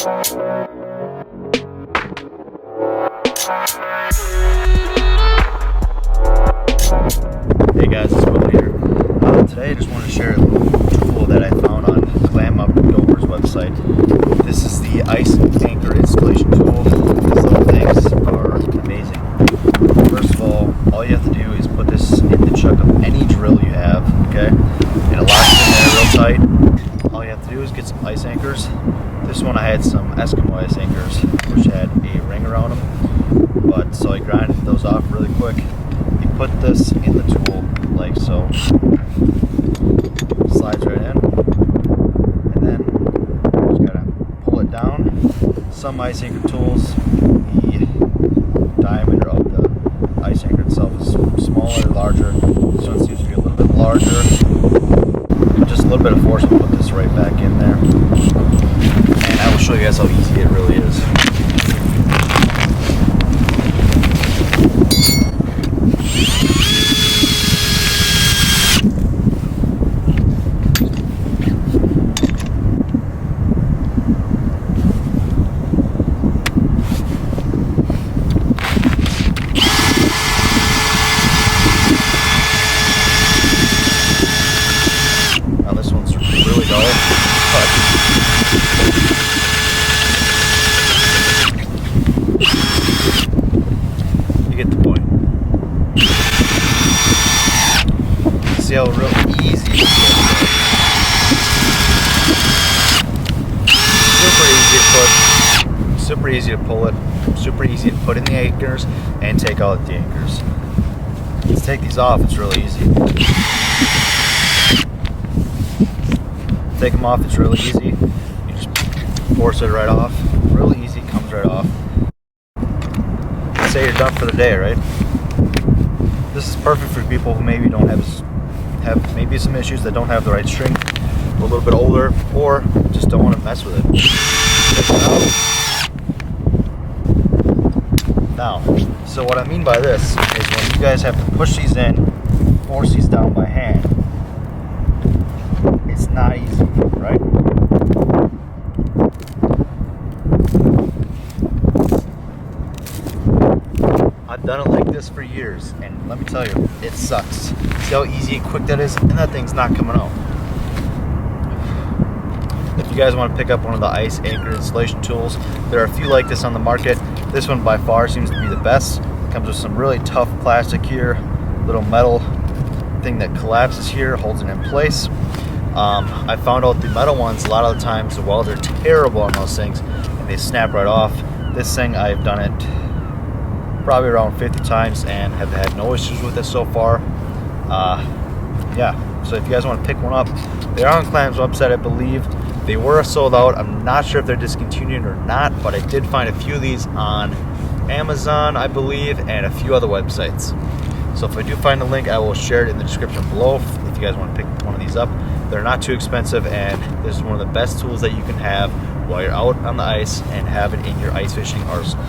Hey guys, it's Will here. Today I just want to share a little tool that I found on Clam website. This is the ice anchor installation tool. These little things are amazing. First of all you have to do is put this in the chuck of any drill you have, okay? And it locks in there real tight. All you have to do is get some ice anchors. This one I had some Eskimo ice anchors, which had a ring around them. But so I grinded those off really quick. You put this in the tool like so. Slides right in. And then you just gotta pull it down. Some ice anchor tools, the diameter of the ice anchor itself is smaller, larger. This one seems to be a little bit larger. Just a little bit of force will put this right back in there. And I will show you guys how easy it really is. Now this one's really dull, but you get the point. See how real easy it is. Super easy to pull it, super easy to put in the anchors and take out the anchors. Let's take these off, it's really easy. Take them off, it's really easy. You just force it right off. Really easy, comes right off. Let's say you're done for the day, right? This is perfect for people who maybe don't have maybe some issues that don't have the right string, a little bit older, or just don't want to mess with it. Take it out. Now, so what I mean by this is when you guys have to push these in, force these down by hand, it's not easy, right? I've done it like this for years, and let me tell you, it sucks. See how easy and quick that is? And that thing's not coming out. If you guys want to pick up one of the ice anchor installation tools, there are a few like this on the market. This one by far seems to be the best. It comes with some really tough plastic here, little metal thing that collapses here, holds it in place. I found out the metal ones, a lot of the times, well, they're terrible on those things, and they snap right off. This thing, I've done it probably around 50 times and have had no issues with it so far. Yeah, so if you guys want to pick one up, they are on Clam's website, I believe. They were sold out. I'm not sure if they're discontinued or not, but I did find a few of these on Amazon, I believe, and a few other websites. So if I do find a link, I will share it in the description below if you guys want to pick one of these up. They're not too expensive, and this is one of the best tools that you can have while you're out on the ice and have it in your ice fishing arsenal.